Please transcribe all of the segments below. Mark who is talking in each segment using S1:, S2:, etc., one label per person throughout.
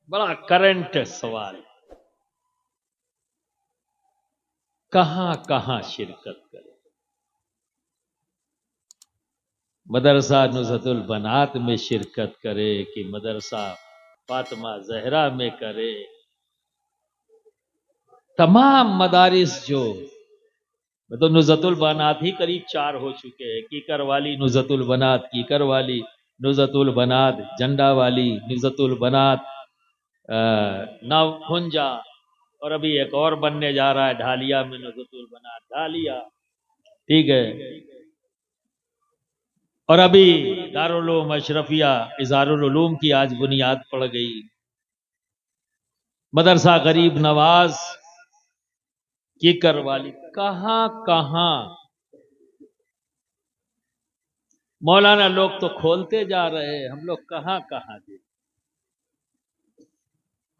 S1: بڑا کرنٹ سوال، کہاں کہاں شرکت کرے؟ مدرسہ نزہت البنات میں شرکت کرے کہ مدرسہ فاطمہ زہرا میں کرے؟ تمام مدارس جو تو نزہت البنات ہی قریب 4 ہو چکے ہیں، کیکر والی نزہت البنات، کیکر والی نزہت البنات، جنڈا والی نزہت البنات، نو کھنجا، اور ابھی ایک اور بننے جا رہا ہے ڈھالیا میں نزہت البنات ڈھالیا، ٹھیک ہے، اور ابھی دارالعلوم اشرفیہ اظہار العلوم کی آج بنیاد پڑ گئی، مدرسہ غریب نواز، کیکر والی، کہاں کہاں مولانا لوگ تو کھولتے جا رہے ہیں، ہم لوگ کہاں کہاں دے؟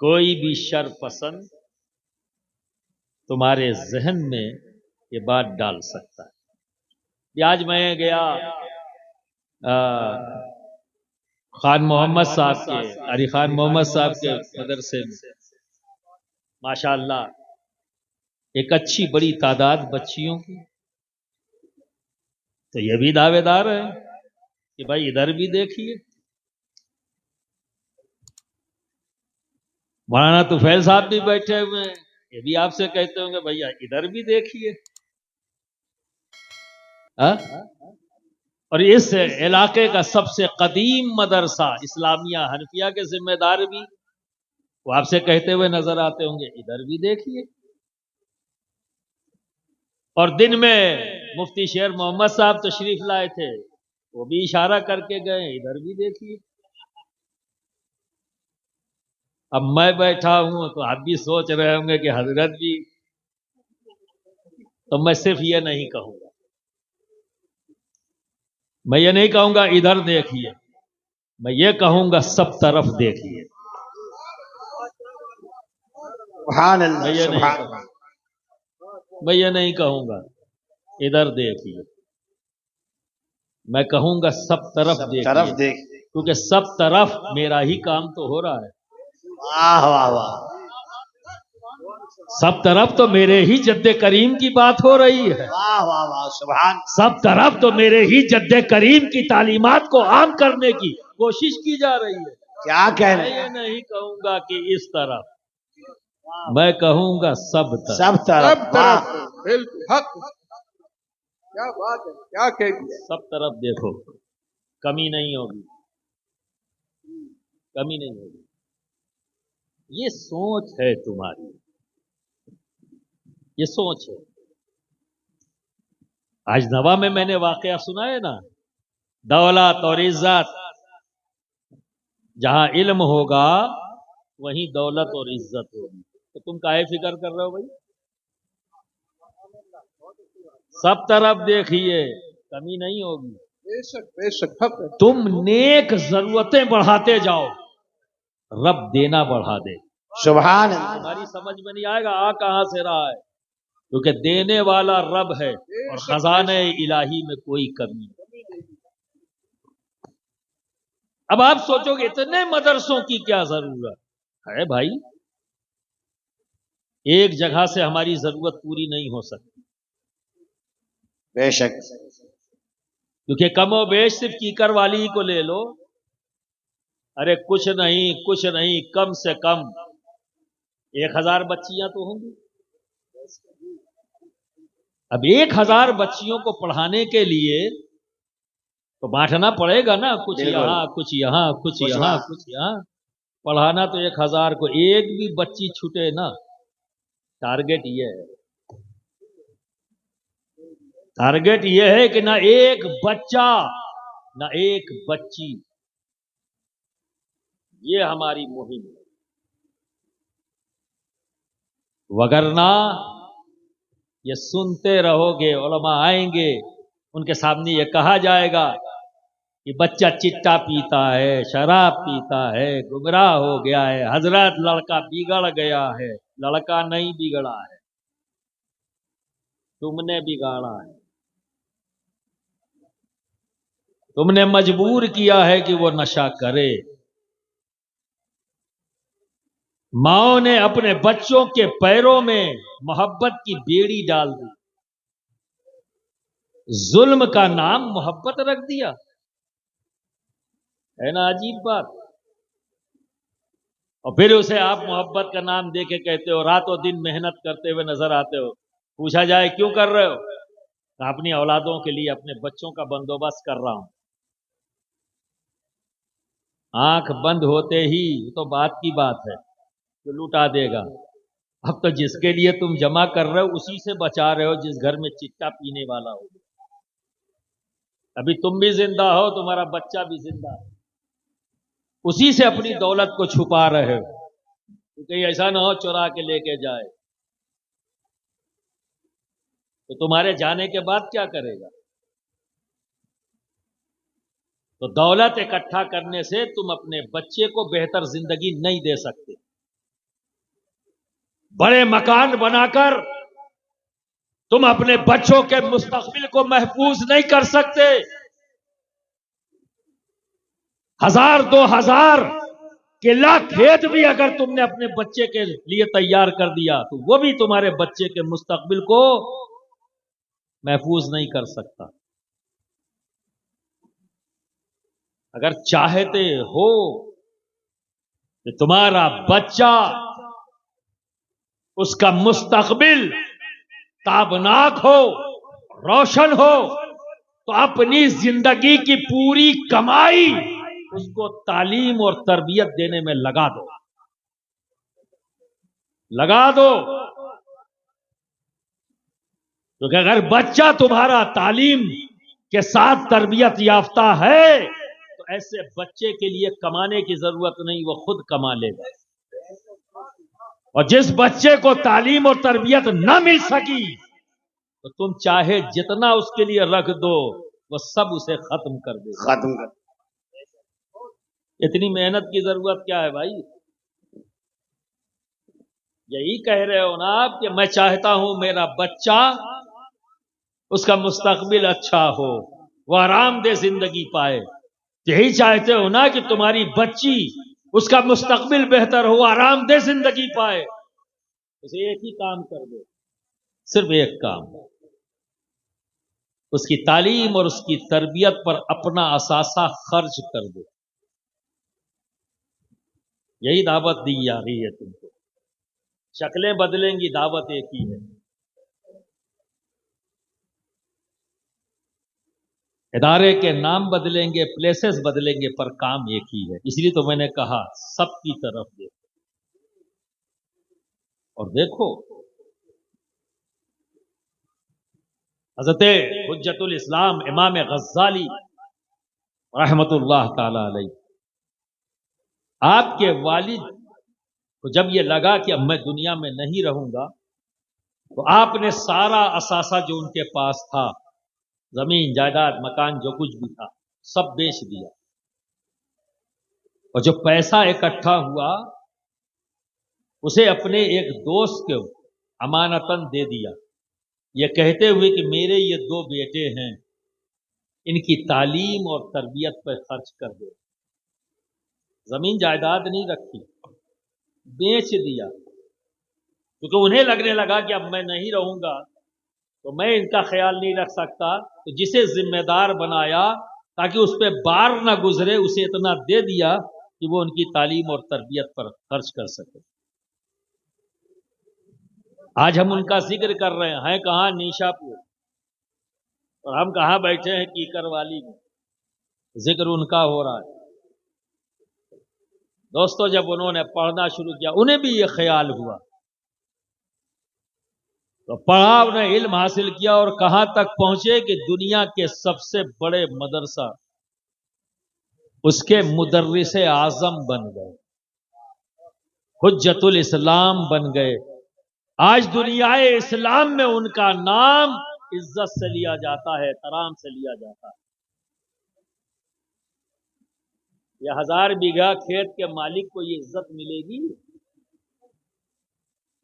S1: کوئی بھی شر پسند تمہارے ذہن میں یہ بات ڈال سکتا ہے۔ آج میں گیا خان محمد صاحب کے، علی خان محمد صاحب کے مدرسے میں، ماشاءاللہ ایک اچھی بڑی تعداد بچیوں کی، تو یہ بھی دعوے دار ہے کہ بھائی ادھر بھی دیکھیے۔ مولانا طفیل صاحب بھی بیٹھے ہوئے ہیں، یہ بھی آپ سے کہتے ہوں گے بھیا ادھر بھی دیکھیے۔ اور اس علاقے کا سب سے قدیم مدرسہ اسلامیہ حنفیہ کے ذمہ دار بھی وہ آپ سے کہتے ہوئے نظر آتے ہوں گے ادھر بھی دیکھیے۔ اور دن میں مفتی شیر محمد صاحب تشریف لائے تھے، وہ بھی اشارہ کر کے گئے ادھر بھی دیکھیے۔ اب میں بیٹھا ہوں تو آپ بھی سوچ رہے ہوں گے کہ حضرت بھی، تو میں صرف یہ نہیں کہوں گا، میں یہ نہیں کہوں گا ادھر دیکھیے، میں یہ کہوں گا سب طرف دیکھیے۔
S2: سبحان اللہ سبحان اللہ۔
S1: میں یہ نہیں کہوں گا ادھر دیکھیے، میں کہوں گا سب طرف دیکھیے، کیونکہ سب طرف میرا ہی کام تو ہو رہا ہے،
S2: واہ واہ واہ،
S1: سب طرف تو میرے ہی جد کریم کی بات ہو رہی ہے،
S2: واہ واہ واہ، سبحان،
S1: سب طرف تو میرے ہی جد کریم کی تعلیمات کو عام کرنے کی کوشش کی جا رہی ہے۔
S2: کیا کہہ
S1: میں
S2: رہے
S1: یہ
S2: ہیں؟
S1: نہیں کہوں گا کہ اس طرف، میں کہوں گا سب طرف،
S2: سب طرف، واہ،
S3: بالکل حق، کیا بات ہے، کیا کہہ دیا۔
S1: سب طرف دیکھو، کمی نہیں ہوگی، کمی نہیں ہوگی، یہ سوچ ہے تمہاری، یہ سوچ ہے۔ آج نوا میں نے واقعہ سنا ہے نا، دولت اور عزت، جہاں علم ہوگا وہیں دولت اور عزت ہوگی، تو تم کاہے فکر کر رہے ہو بھائی؟ سب طرف دیکھیے، کمی نہیں ہوگی،
S3: بے شک حق ہے۔
S1: تم نیک ضرورتیں بڑھاتے جاؤ، رب دینا بڑھا دے۔
S2: سبحان اللہ،
S1: تمہاری سمجھ میں نہیں آئے گا آ کہاں سے رہا ہے، کیونکہ دینے والا رب ہے اور خزانہ الہی میں کوئی کمی نہیں۔ اب آپ سوچو گے اتنے مدرسوں کی کیا ضرورت ہے بھائی؟ ایک جگہ سے ہماری ضرورت پوری نہیں ہو سکتی،
S2: بے شک،
S1: کیونکہ کم و بیش صرف کیکر والی کو لے لو، ارے کچھ نہیں کم سے کم 1000 بچیاں تو ہوں گی۔ اب 1000 بچیوں کو پڑھانے کے لیے تو بانٹنا پڑے گا نا، کچھ
S2: بالکل،
S1: یہاں کچھ یہاں کچھ یہاں کچھ یہاں، پڑھانا تو 1000 کو، ایک بھی بچی چھوٹے نا، ٹارگٹ یہ ہے، ٹارگٹ یہ ہے کہ نہ ایک بچہ نہ ایک بچی، یہ ہماری مہم ہے، وگرنہ یہ سنتے رہو گے، علماء آئیں گے ان کے سامنے یہ کہا جائے گا کہ بچہ چٹا پیتا ہے، شراب پیتا ہے، گمراہ ہو گیا ہے، حضرات لڑکا بگڑ گیا ہے، لڑکا نہیں بگڑا ہے، تم نے بگاڑا ہے، تم نے مجبور کیا ہے کہ وہ نشہ کرے۔ ماؤں نے اپنے بچوں کے پیروں میں محبت کی بیڑی ڈال دی، ظلم کا نام محبت رکھ دیا، ہے نا عجیب بات؟ اور پھر اسے آپ محبت کا نام دے کے کہتے ہو، رات و دن محنت کرتے ہوئے نظر آتے ہو، پوچھا جائے کیوں کر رہے ہو؟ اپنی اولادوں کے لیے، اپنے بچوں کا بندوبست کر رہا ہوں۔ آنکھ بند ہوتے ہی تو بات کی بات ہے جو لوٹا دے گا۔ اب تو جس کے لیے تم جمع کر رہے ہو اسی سے بچا رہے ہو جس گھر میں چٹا پینے والا ہو۔ ابھی تم بھی زندہ ہو، تمہارا بچہ بھی زندہ ہے، اسی سے اپنی دولت کو چھپا رہے ہو کیونکہ ایسا نہ ہو چرا کے لے کے جائے، تو تمہارے جانے کے بعد کیا کرے گا؟ تو دولت اکٹھا کرنے سے تم اپنے بچے کو بہتر زندگی نہیں دے سکتے، بڑے مکان بنا کر تم اپنے بچوں کے مستقبل کو محفوظ نہیں کر سکتے، 1000-2000 کلا کھیت بھی اگر تم نے اپنے بچے کے لیے تیار کر دیا تو وہ بھی تمہارے بچے کے مستقبل کو محفوظ نہیں کر سکتا۔ اگر چاہتے ہو کہ تمہارا بچہ، اس کا مستقبل تابناک ہو، روشن ہو، تو اپنی زندگی کی پوری کمائی اس کو تعلیم اور تربیت دینے میں لگا دو، لگا دو۔ کیونکہ اگر بچہ تمہارا تعلیم کے ساتھ تربیت یافتہ ہے تو ایسے بچے کے لیے کمانے کی ضرورت نہیں، وہ خود کما لے گا۔ اور جس بچے کو تعلیم اور تربیت نہ مل سکی تو تم چاہے جتنا اس کے لیے رکھ دو وہ سب اسے ختم کر دے گا۔
S2: ختم کر۔
S1: اتنی محنت کی ضرورت کیا ہے بھائی؟ یہی کہہ رہے ہو نا آپ کہ میں چاہتا ہوں میرا بچہ، اس کا مستقبل اچھا ہو، وہ آرام دہ زندگی پائے۔ یہی چاہتے ہو نا کہ تمہاری بچی، اس کا مستقبل بہتر ہو، آرام دہ زندگی پائے۔ اسے ایک ہی کام کر دو، صرف ایک کام، اس کی تعلیم اور اس کی تربیت پر اپنا اثاثہ خرچ کر دو۔ یہی دعوت دی جا رہی ہے تم کو، شکلیں بدلیں گی، دعوت ایک ہی ہے۔ ادارے کے نام بدلیں گے، پلیسز بدلیں گے، پر کام ایک ہی ہے۔ اس لیے تو میں نے کہا سب کی طرف دیکھو اور دیکھو حضرت حجت الاسلام امام غزالی رحمت اللہ تعالی علیہ، آپ کے والد کو جب یہ لگا کہ اب میں دنیا میں نہیں رہوں گا تو آپ نے سارا اثاثہ جو ان کے پاس تھا، زمین جائیداد مکان جو کچھ بھی تھا، سب بیچ دیا، اور جو پیسہ اکٹھا ہوا اسے اپنے ایک دوست کو امانتاً دے دیا، یہ کہتے ہوئے کہ میرے یہ 2 بیٹے ہیں، ان کی تعلیم اور تربیت پر خرچ کر دو۔ زمین جائیداد نہیں رکھی، بیچ دیا، کیونکہ انہیں لگنے لگا کہ اب میں نہیں رہوں گا تو میں ان کا خیال نہیں رکھ سکتا، تو جسے ذمہ دار بنایا تاکہ اس پہ بار نہ گزرے، اسے اتنا دے دیا کہ وہ ان کی تعلیم اور تربیت پر خرچ کر سکے۔ آج ہم ان کا ذکر کر رہے ہیں کہاں؟ نیشا پور، اور ہم کہاں بیٹھے ہیں؟ کیکر والی میں، ذکر ان کا ہو رہا ہے۔ دوستو، جب انہوں نے پڑھنا شروع کیا انہیں بھی یہ خیال ہوا، تو پڑھا، انہیں علم حاصل کیا، اور کہاں تک پہنچے کہ دنیا کے سب سے بڑے مدرسہ اس کے مدرس اعظم بن گئے، حجت الاسلام بن گئے۔ آج دنیا اسلام میں ان کا نام عزت سے لیا جاتا ہے، احترام سے لیا جاتا ہے۔ یہ 1000 بیگھہ کھیت کے مالک کو یہ عزت ملے گی؟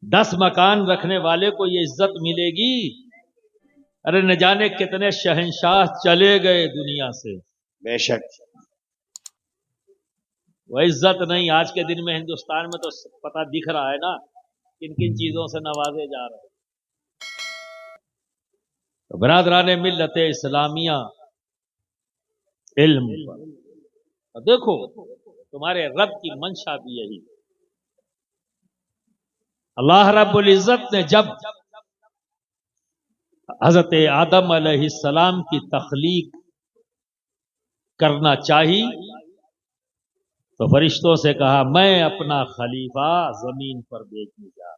S1: 10 مکان رکھنے والے کو یہ عزت ملے گی؟ ارے نہ جانے کتنے شہنشاہ چلے گئے دنیا سے،
S2: بے شک۔
S1: وہ عزت نہیں. آج کے دن میں ہندوستان میں تو پتہ دکھ رہا ہے نا کن کن چیزوں سے نوازے جا رہے ہیں. تو برادران ملت اسلامیہ علم پر دیکھو تمہارے رب کی منشا بھی یہی. اللہ رب العزت نے جب حضرت آدم علیہ السلام کی تخلیق کرنا چاہی تو فرشتوں سے کہا میں اپنا خلیفہ زمین پر بھیجنے جا رہا ہوں.